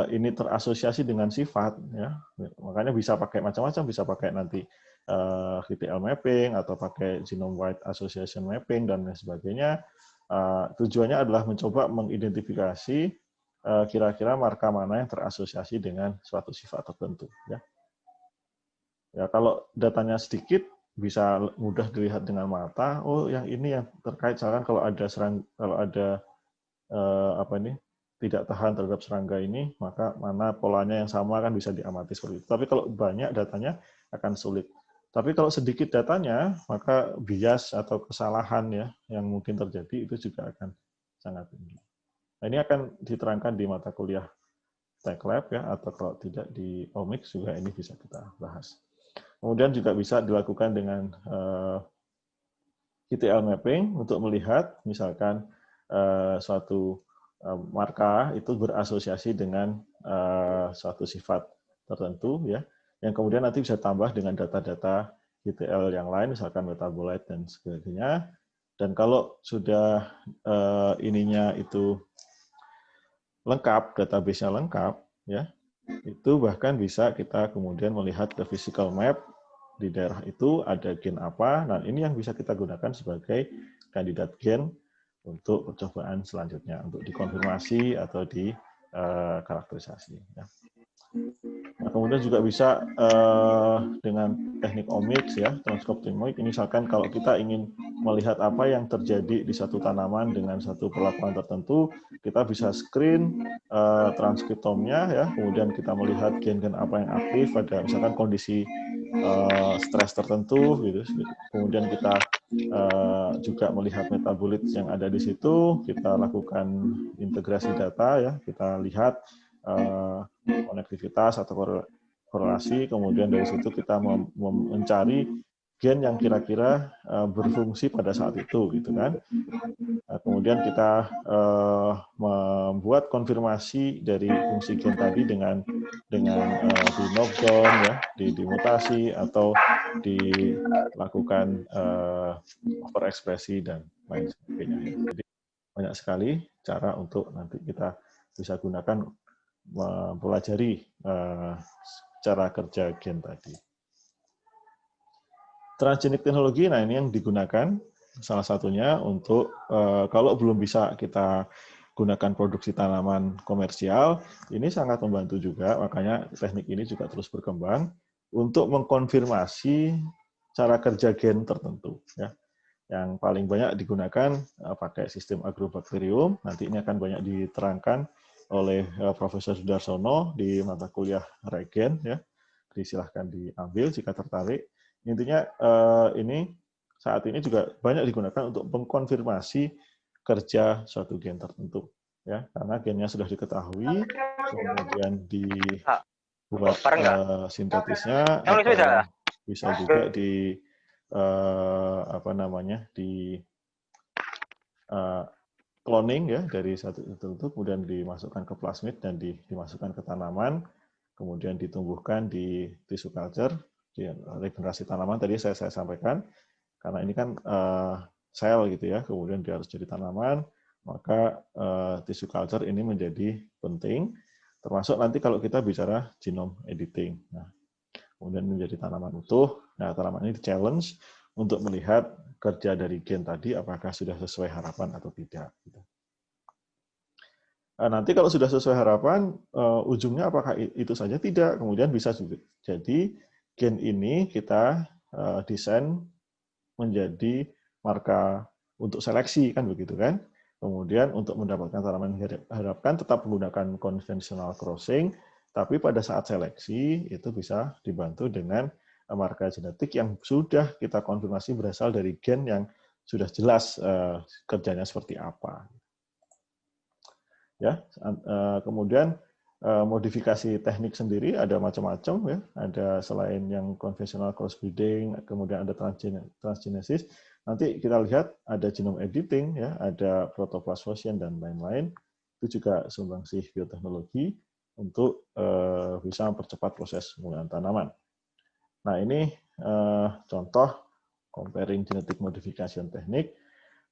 ini terasosiasi dengan sifat ya, makanya bisa pakai macam-macam, bisa pakai nanti QTL mapping atau pakai genome wide association mapping dan lain sebagainya. Tujuannya adalah mencoba mengidentifikasi kira-kira marka mana yang terasosiasi dengan suatu sifat tertentu ya. Ya, kalau datanya sedikit bisa mudah dilihat dengan mata. Oh, yang ini yang terkait misalkan kalau ada apa ini tidak tahan terhadap serangga ini, maka mana polanya yang sama kan bisa diamati seperti itu. Tapi kalau banyak datanya akan sulit. Tapi kalau sedikit datanya, maka bias atau kesalahan ya yang mungkin terjadi itu juga akan sangat tinggi. Nah, ini akan diterangkan di mata kuliah Tech Lab ya, atau kalau tidak di Omics juga ini bisa kita bahas. Kemudian juga bisa dilakukan dengan ETL mapping untuk melihat misalkan suatu marka itu berasosiasi dengan suatu sifat tertentu ya, yang kemudian nanti bisa tambah dengan data-data ETL yang lain misalkan metabolite dan sebagainya. Dan kalau sudah ininya itu lengkap, database-nya lengkap ya, itu bahkan bisa kita kemudian melihat ke physical map di daerah itu ada gen apa. Nah, ini yang bisa kita gunakan sebagai kandidat gen untuk percobaan selanjutnya, untuk dikonfirmasi atau di karakterisasi. Ya. Nah, kemudian juga bisa dengan teknik omics ya, transcriptomics. Misalkan kalau kita ingin melihat apa yang terjadi di satu tanaman dengan satu perlakuan tertentu, kita bisa screen transkriptomnya ya, kemudian kita melihat gen-gen apa yang aktif pada misalkan kondisi stres tertentu gitu. Kemudian kita juga melihat metabolit yang ada di situ, kita lakukan integrasi data ya, kita lihat konektivitas atau korelasi, kemudian dari situ kita mencari gen yang kira-kira berfungsi pada saat itu, gitu kan. Nah, kemudian kita membuat konfirmasi dari fungsi gen tadi dengan di knockdown ya, dimutasi atau dilakukan overekspresi dan lain sebagainya. Jadi banyak sekali cara untuk nanti kita bisa gunakan mempelajari cara kerja gen tadi. Transgenik teknologi, nah ini yang digunakan salah satunya untuk kalau belum bisa kita gunakan produksi tanaman komersial, ini sangat membantu juga, makanya teknik ini juga terus berkembang untuk mengkonfirmasi cara kerja gen tertentu. Ya. Yang paling banyak digunakan pakai sistem agrobakterium, nanti ini akan banyak diterangkan oleh Profesor Sudarsono di mata kuliah regen ya. Silahkan diambil jika tertarik. Intinya ini saat ini juga banyak digunakan untuk mengkonfirmasi kerja suatu gen tertentu ya, karena gennya sudah diketahui, kemudian dibuat sintetisnya atau bisa juga di apa namanya di cloning ya dari satu tertentu, kemudian dimasukkan ke plasmid dan dimasukkan ke tanaman, kemudian ditumbuhkan di tissue culture, di regenerasi tanaman tadi saya sampaikan, karena ini kan sel gitu ya, kemudian dia harus jadi tanaman, maka tissue culture ini menjadi penting, termasuk nanti kalau kita bicara genome editing. Nah, kemudian menjadi tanaman utuh. Nah, tanaman ini di-challenge untuk melihat kerja dari gen tadi apakah sudah sesuai harapan atau tidak. Nah, nanti kalau sudah sesuai harapan, ujungnya apakah itu saja? Tidak. Kemudian bisa juga jadi gen ini kita desain menjadi marka untuk seleksi, kan begitu kan? Kemudian untuk mendapatkan tanaman yang diharapkan tetap menggunakan konvensional crossing, tapi pada saat seleksi itu bisa dibantu dengan marka genetik yang sudah kita konfirmasi berasal dari gen yang sudah jelas kerjanya seperti apa. Ya, kemudian modifikasi teknik sendiri ada macam-macam ya. Ada selain yang konvensional crossbreeding, kemudian ada transgenesis. Nanti kita lihat ada genome editing ya, ada protoplasmosion dan lain-lain. Itu juga sumbangsih bioteknologi untuk bisa mempercepat proses penggunaan tanaman. Nah, ini contoh comparing genetic modification teknik.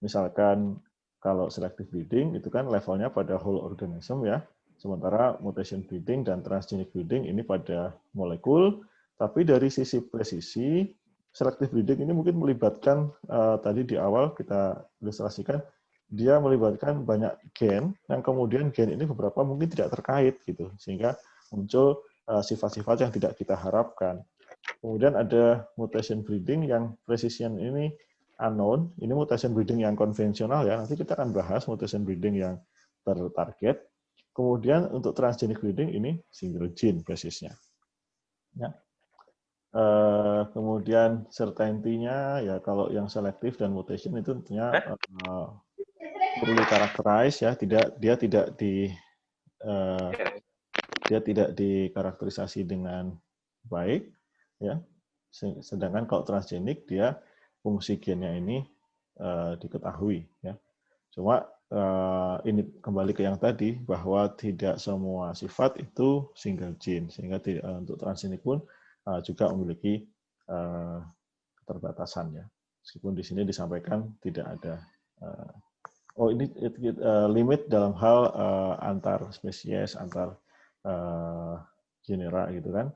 Misalkan kalau selective breeding itu kan levelnya pada whole organism ya. Sementara mutation breeding dan transgenic breeding ini pada molekul. Tapi dari sisi presisi, selective breeding ini mungkin melibatkan tadi di awal kita ilustrasikan, dia melibatkan banyak gen yang kemudian gen ini beberapa mungkin tidak terkait gitu, sehingga muncul sifat-sifat yang tidak kita harapkan. Kemudian ada mutation breeding yang precision ini unknown. Ini mutation breeding yang konvensional ya. Nanti kita akan bahas mutation breeding yang tertarget. Kemudian untuk transgenic breeding ini single gene basisnya. Ya. Kemudian certainty-nya ya kalau yang selektif dan mutation itu tentunya perlu karakterize ya, dia tidak dikarakterisasi dengan baik ya. Sedangkan kalau transgenik dia fungsi gennya ini diketahui ya. Cuma ini kembali ke yang tadi bahwa tidak semua sifat itu single gene sehingga untuk transgenik pun juga memiliki keterbatasan ya. Meskipun di sini disampaikan tidak ada ini limit dalam hal antar spesies, antar genera gitu kan.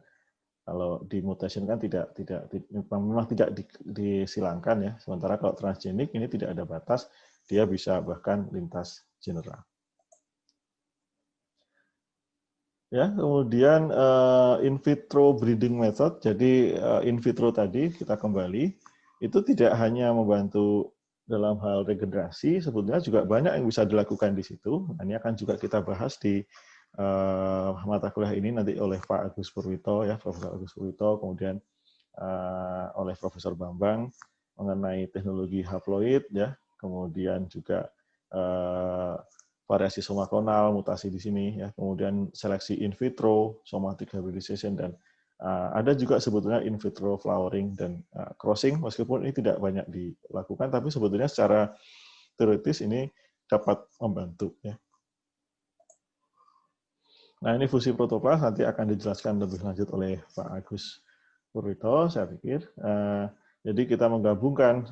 Kalau di mutation kan memang tidak disilangkan ya. Sementara kalau transgenik ini tidak ada batas, dia bisa bahkan lintas genera. Ya, kemudian in vitro breeding method. Jadi in vitro tadi kita kembali itu tidak hanya membantu dalam hal regenerasi, sebetulnya juga banyak yang bisa dilakukan di situ. Ini akan juga kita bahas di mata kuliah ini nanti oleh Pak Agus Purwito ya, Profesor Agus Purwito, kemudian oleh Profesor Bambang mengenai teknologi haploid ya, kemudian juga variasi somakonal, mutasi di sini ya, kemudian seleksi in vitro, somatic hybridization, dan ada juga sebetulnya in vitro flowering dan crossing, meskipun ini tidak banyak dilakukan, tapi sebetulnya secara teoritis ini dapat membantu ya. Nah, ini fusi protoplas nanti akan dijelaskan lebih lanjut oleh Pak Agus Purwito, saya pikir. Jadi kita menggabungkan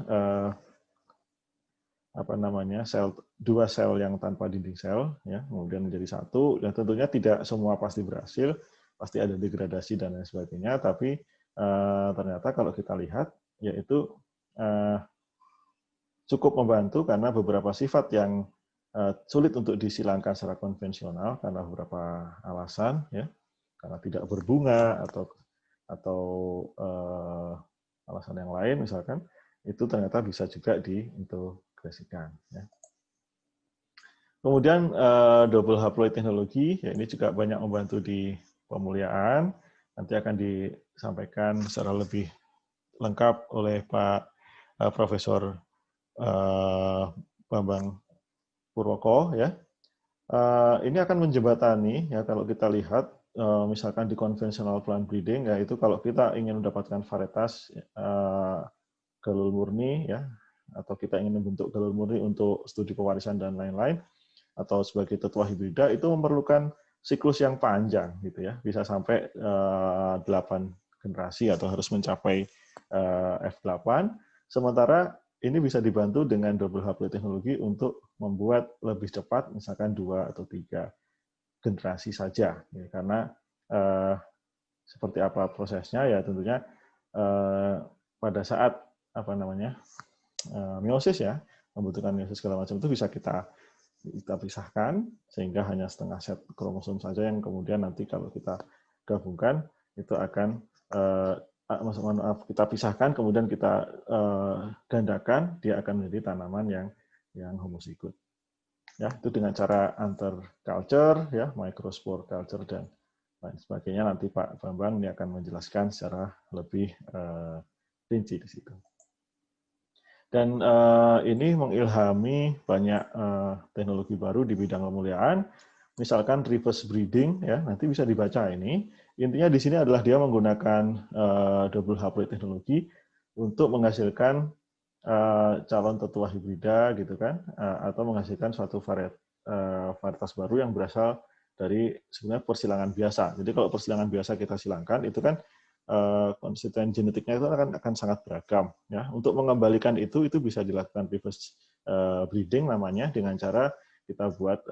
dua sel yang tanpa dinding sel, ya, kemudian menjadi satu, dan tentunya tidak semua pasti berhasil, pasti ada degradasi dan lain sebagainya, tapi ternyata kalau kita lihat, yaitu cukup membantu karena beberapa sifat yang sulit untuk disilangkan secara konvensional karena beberapa alasan, ya, karena tidak berbunga atau alasan yang lain, misalkan itu ternyata bisa juga diintegrasikan. Ya. Kemudian double haploid teknologi, ya ini juga banyak membantu di pemuliaan. Nanti akan disampaikan secara lebih lengkap oleh Pak Profesor Bambang Purwoko ya. Ini akan menjembatani ya kalau kita lihat misalkan di konvensional plant breeding ya itu kalau kita ingin mendapatkan varietas galur murni ya atau kita ingin membentuk galur murni untuk studi pewarisan dan lain-lain atau sebagai tetua hibrida itu memerlukan siklus yang panjang gitu ya, bisa sampai 8 generasi atau harus mencapai F8. Sementara ini bisa dibantu dengan double haploid teknologi untuk membuat lebih cepat, misalkan 2 atau 3 generasi saja. Ya, karena seperti apa prosesnya ya tentunya pada saat meiosis ya, membutuhkan meiosis segala macam itu bisa kita pisahkan sehingga hanya setengah set kromosom saja yang kemudian nanti kalau kita gabungkan itu akan kita pisahkan, kemudian kita gandakan, dia akan menjadi tanaman yang homozigot. Ya, itu dengan cara interculture, ya, microspore culture dan lain sebagainya. Nanti Pak Bambang ini akan menjelaskan secara lebih rinci di situ. Dan ini mengilhami banyak teknologi baru di bidang pemuliaan. Misalkan reverse breeding, ya nanti bisa dibaca ini. Intinya di sini adalah dia menggunakan double haploid teknologi untuk menghasilkan calon tetua hibrida, gitu kan, atau menghasilkan suatu varietas baru yang berasal dari sebenarnya persilangan biasa. Jadi kalau persilangan biasa kita silangkan, itu kan konstituen genetiknya itu akan sangat beragam. Ya, untuk mengembalikan itu bisa dilakukan reverse breeding namanya dengan cara kita buat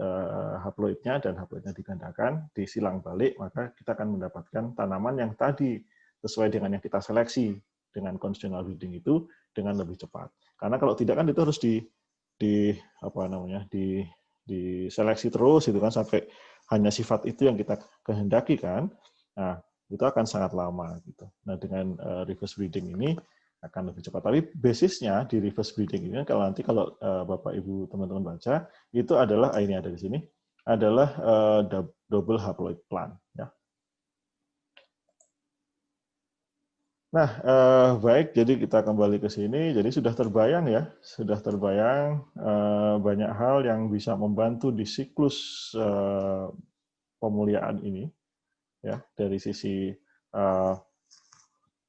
haploidnya dan haploidnya digandakan, disilang balik, maka kita akan mendapatkan tanaman yang tadi sesuai dengan yang kita seleksi dengan conditional breeding itu dengan lebih cepat. Karena kalau tidak kan itu harus diseleksi terus itu kan sampai hanya sifat itu yang kita kehendaki kan. Nah, itu akan sangat lama gitu. Nah, dengan reverse breeding ini akan lebih cepat. Tapi basisnya di reverse breeding ini kalau Bapak Ibu teman-teman baca itu adalah ini ada di sini adalah double haploid plant ya. Nah, baik, jadi kita kembali ke sini. Jadi sudah terbayang ya, banyak hal yang bisa membantu di siklus pemuliaan ini ya dari sisi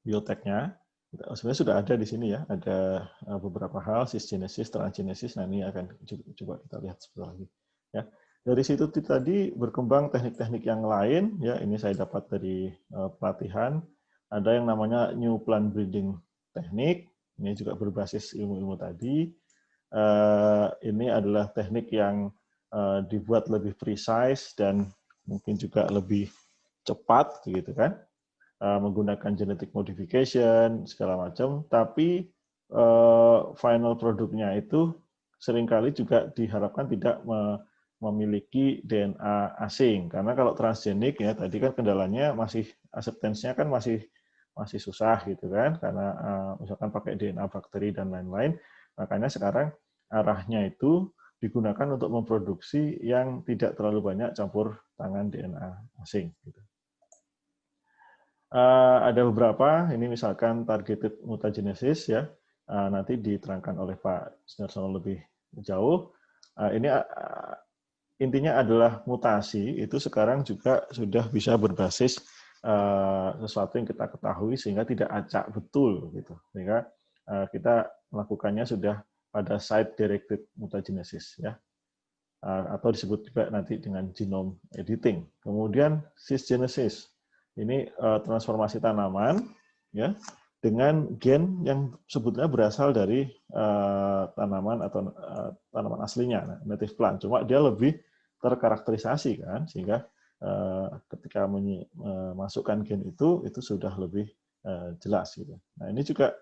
bioteknya. Sebenarnya sudah ada di sini ya, ada beberapa hal, cisgenesis, transgenesis. Nah, ini akan coba kita lihat sebentar lagi. Ya, dari situ tadi berkembang teknik-teknik yang lain. Ya, ini saya dapat dari pelatihan. Ada yang namanya new plant breeding teknik. Ini juga berbasis ilmu-ilmu tadi. Ini adalah teknik yang dibuat lebih precise dan mungkin juga lebih cepat, gitu kan? Menggunakan genetic modification segala macam, tapi final produknya itu seringkali juga diharapkan tidak memiliki DNA asing, karena kalau transgenik ya tadi kan kendalanya masih acceptance-nya kan masih susah gitu kan, karena misalkan pakai DNA bakteri dan lain-lain. Makanya sekarang arahnya itu digunakan untuk memproduksi yang tidak terlalu banyak campur tangan DNA asing gitu. Ada beberapa, ini misalkan targeted mutagenesis ya, nanti diterangkan oleh Pak Sunarsono lebih jauh. Ini intinya adalah mutasi itu sekarang juga sudah bisa berbasis sesuatu yang kita ketahui sehingga tidak acak betul gitu, sehingga kita melakukannya sudah pada site directed mutagenesis ya, atau disebut juga nanti dengan genome editing. Kemudian cisgenesis. Ini transformasi tanaman ya dengan gen yang sebetulnya berasal dari tanaman atau tanaman aslinya, native plant. Cuma dia lebih terkarakterisasi kan, sehingga ketika memasukkan gen itu sudah lebih jelas gitu. Nah, ini juga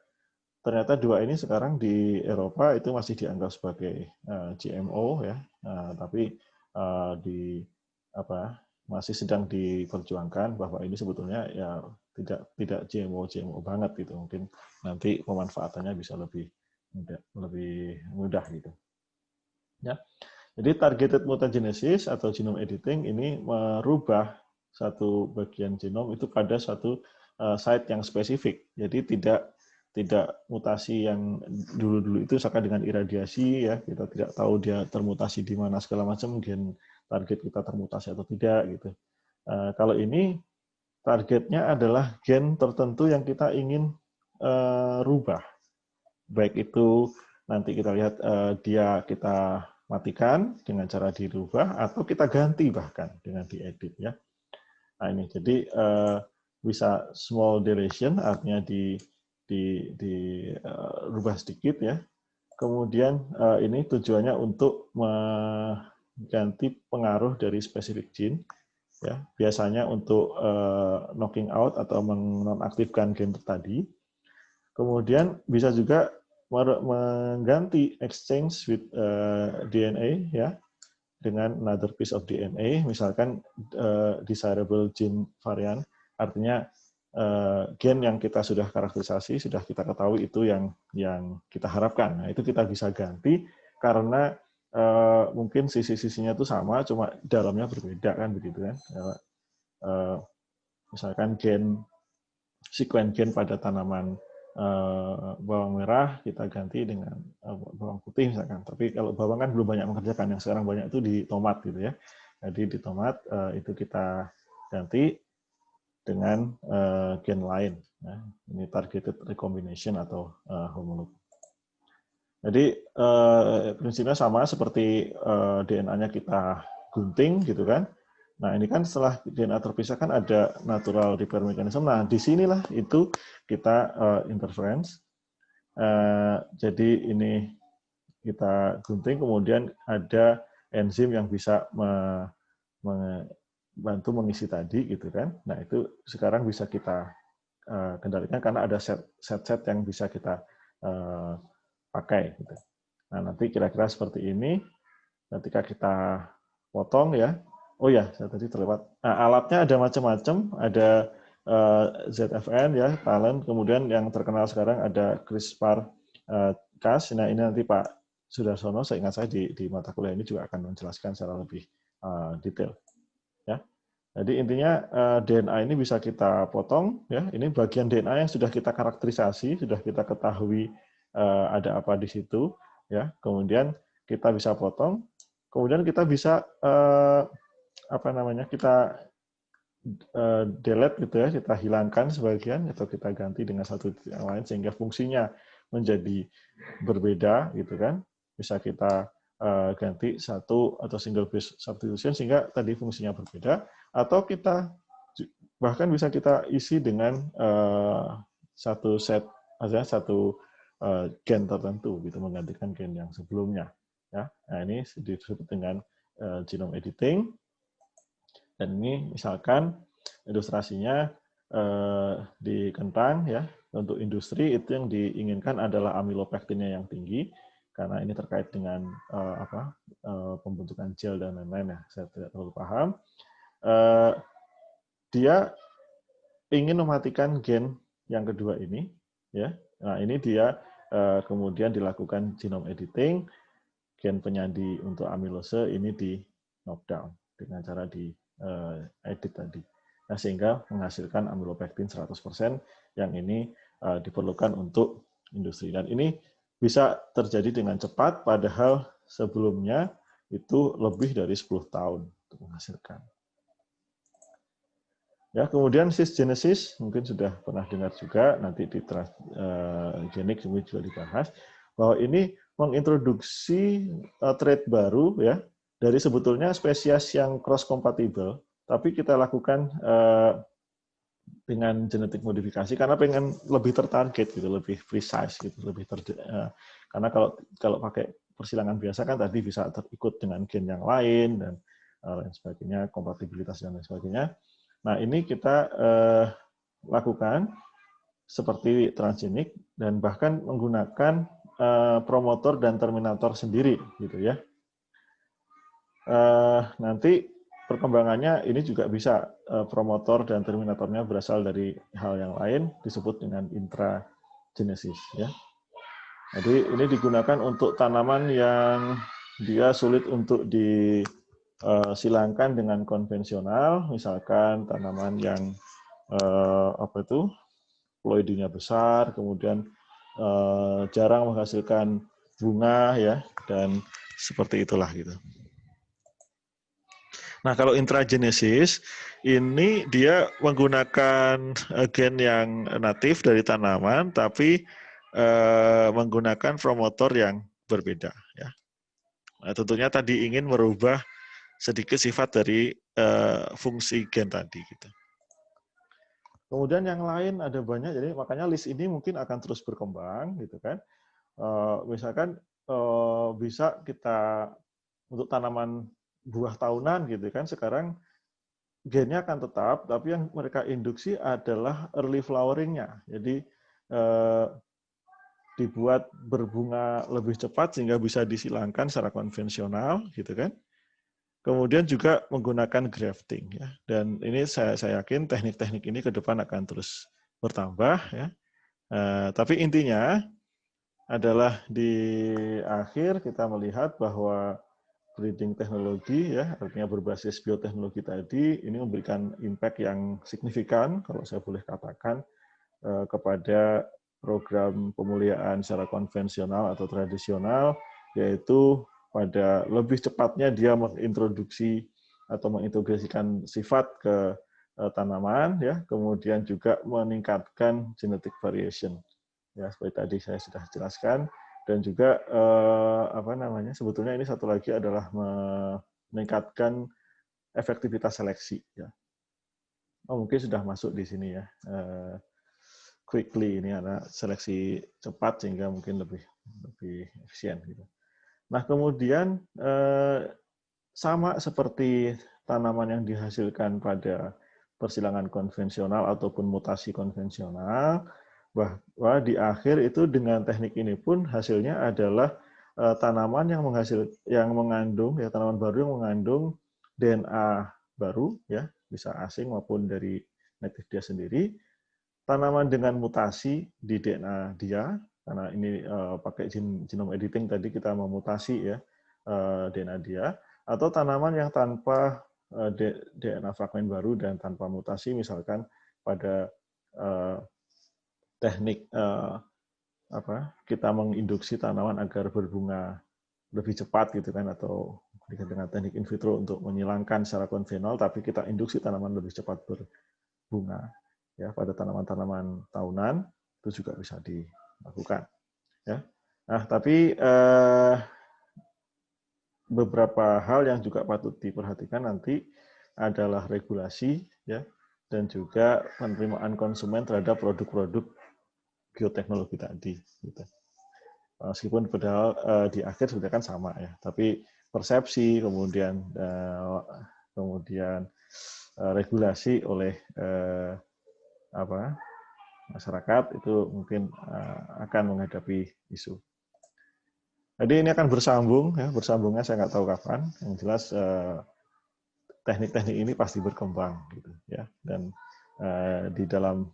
ternyata dua ini sekarang di Eropa itu masih dianggap sebagai GMO ya, tapi di masih sedang diperjuangkan bahwa ini sebetulnya ya tidak GMO banget gitu. Mungkin nanti pemanfaatannya bisa lebih mudah gitu. Ya. Jadi targeted mutagenesis atau genome editing ini merubah satu bagian genom itu pada satu site yang spesifik. Jadi tidak mutasi yang dulu-dulu itu misalkan dengan iradiasi ya, kita tidak tahu dia termutasi di mana segala macam, gen target kita termutasi atau tidak gitu. Kalau ini targetnya adalah gen tertentu yang kita ingin rubah. Baik itu nanti kita lihat dia kita matikan dengan cara dirubah atau kita ganti bahkan dengan diedit ya. Nah ini jadi bisa small deletion artinya dirubah sedikit ya. Kemudian ini tujuannya untuk mengganti pengaruh dari spesifik gene ya, biasanya untuk knocking out atau menonaktifkan gen tadi. Kemudian bisa juga mengganti exchange with DNA ya dengan another piece of DNA, misalkan desirable gene variant, artinya gen yang kita sudah karakterisasi, sudah kita ketahui itu yang kita harapkan. Nah, itu kita bisa ganti karena mungkin sisi-sisinya itu sama, cuma dalamnya berbeda kan begitu kan. Misalkan sekuen gen pada tanaman bawang merah kita ganti dengan bawang putih misalkan. Tapi kalau bawang kan belum banyak mengerjakan, yang sekarang banyak itu di tomat gitu ya. Jadi di tomat itu kita ganti dengan gen lain. Nah, ini targeted recombination atau homolog. Jadi prinsipnya sama seperti DNA-nya kita gunting gitu kan. Nah ini kan setelah DNA terpisah kan ada natural repair mechanism. Nah disinilah itu kita interference. Jadi ini kita gunting, kemudian ada enzim yang bisa membantu mengisi tadi gitu kan. Nah itu sekarang bisa kita kendalikan karena ada set-set yang bisa kita pakai. Gitu. Nah nanti kira-kira seperti ini. Ketika kita potong ya. Oh ya, saya tadi terlewat. Nah, alatnya ada macam-macam. Ada ZFN ya, talent. Kemudian yang terkenal sekarang ada CRISPR-Cas. Nah, ini nanti Pak Sudarsono, saya ingat saya di mata kuliah ini juga akan menjelaskan secara lebih detail. Ya. Jadi intinya DNA ini bisa kita potong, ya. Ini bagian DNA yang sudah kita karakterisasi, sudah kita ketahui ada apa di situ, ya. Kemudian kita bisa potong, kemudian kita bisa kita delete gitu ya, kita hilangkan sebagian atau kita ganti dengan satu yang lain sehingga fungsinya menjadi berbeda gitu kan. Bisa kita ganti satu atau single base substitution sehingga tadi fungsinya berbeda, atau kita bahkan bisa kita isi dengan satu set maksudnya satu gen tertentu gitu menggantikan gen yang sebelumnya ya. Nah, ini disebut dengan genome editing. Dan ini misalkan ilustrasinya di kentang ya, untuk industri itu yang diinginkan adalah amilopektinnya yang tinggi karena ini terkait dengan pembentukan gel dan lain-lain ya, saya tidak terlalu paham. Dia ingin mematikan gen yang kedua ini ya. Nah, ini dia kemudian dilakukan genome editing, gen penyandi untuk amilose ini di knockdown dengan cara di edit tadi. Nah, sehingga menghasilkan amilopektin 100% yang ini diperlukan untuk industri. Dan ini bisa terjadi dengan cepat, padahal sebelumnya itu lebih dari 10 tahun untuk menghasilkan. Ya, kemudian cisgenesis mungkin sudah pernah dengar juga, nanti di transgenik juga dibahas, bahwa ini mengintroduksi trait baru ya, dari sebetulnya spesies yang cross-compatible, tapi kita lakukan dengan genetik modifikasi karena pengen lebih tertarget gitu, lebih precise gitu, karena kalau pakai persilangan biasa kan tadi bisa terikut dengan gen yang lain dan lain sebagainya, kompatibilitas dan lain sebagainya. Nah, ini kita lakukan seperti transgenik dan bahkan menggunakan promotor dan terminator sendiri gitu ya. Nanti perkembangannya ini juga bisa promotor dan terminatornya berasal dari hal yang lain disebut dengan intragenesis ya. Jadi ini digunakan untuk tanaman yang dia sulit untuk disilangkan dengan konvensional, misalkan tanaman yang ploidinya besar, kemudian jarang menghasilkan bunga ya, dan seperti itulah gitu. Nah, kalau intragenesis ini dia menggunakan gen yang natif dari tanaman, tapi menggunakan promotor yang berbeda. Ya. Nah, tentunya tadi ingin merubah sedikit sifat dari fungsi gen tadi. Gitu. Kemudian yang lain ada banyak, jadi makanya list ini mungkin akan terus berkembang, gitu kan. Misalkan bisa kita untuk tanaman buah tahunan gitu kan, sekarang gennya akan tetap, tapi yang mereka induksi adalah early flowering-nya. Jadi dibuat berbunga lebih cepat sehingga bisa disilangkan secara konvensional, gitu kan. Kemudian juga menggunakan grafting ya. Dan ini saya yakin teknik-teknik ini ke depan akan terus bertambah ya. Tapi intinya adalah di akhir kita melihat bahwa breeding teknologi ya, artinya berbasis bioteknologi tadi, ini memberikan impact yang signifikan, kalau saya boleh katakan, kepada program pemuliaan secara konvensional atau tradisional, yaitu pada lebih cepatnya dia mengintroduksi atau mengintegrasikan sifat ke tanaman, ya, kemudian juga meningkatkan genetic variation, ya, seperti tadi saya sudah jelaskan. Dan juga sebetulnya ini satu lagi adalah meningkatkan efektivitas seleksi ya. Mungkin sudah masuk di sini ya. Quickly ini ada seleksi cepat sehingga mungkin lebih efisien gitu. Nah, kemudian sama seperti tanaman yang dihasilkan pada persilangan konvensional ataupun mutasi konvensional, bahwa di akhir itu dengan teknik ini pun hasilnya adalah tanaman yang mengandung ya, tanaman baru yang mengandung DNA baru ya, bisa asing maupun dari native dia sendiri, tanaman dengan mutasi di DNA dia, karena ini pakai genome editing tadi kita memutasi ya DNA dia, atau tanaman yang tanpa DNA fragmen baru dan tanpa mutasi, misalkan pada teknik kita menginduksi tanaman agar berbunga lebih cepat gitu kan, atau dengan teknik in vitro untuk menghilangkan secara konvensional, tapi kita induksi tanaman lebih cepat berbunga ya pada tanaman-tanaman tahunan, itu juga bisa dilakukan ya. Nah, tapi beberapa hal yang juga patut diperhatikan nanti adalah regulasi ya, dan juga penerimaan konsumen terhadap produk-produk bioteknologi tadi gitu. Meskipun padahal di akhir sudah kan sama ya, tapi persepsi kemudian regulasi oleh masyarakat itu mungkin akan menghadapi isu. Jadi ini akan bersambung ya, bersambungnya saya nggak tahu kapan. Yang jelas teknik-teknik ini pasti berkembang gitu ya, dan di dalam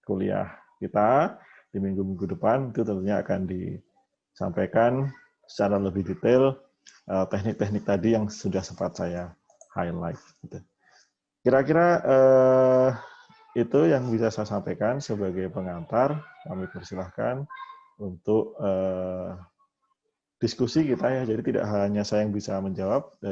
kuliah kita di minggu-minggu depan itu tentunya akan disampaikan secara lebih detail teknik-teknik tadi yang sudah sempat saya highlight. Gitu. Kira-kira itu yang bisa saya sampaikan sebagai pengantar. Kami persilahkan untuk diskusi kita ya. Jadi tidak hanya saya yang bisa menjawab.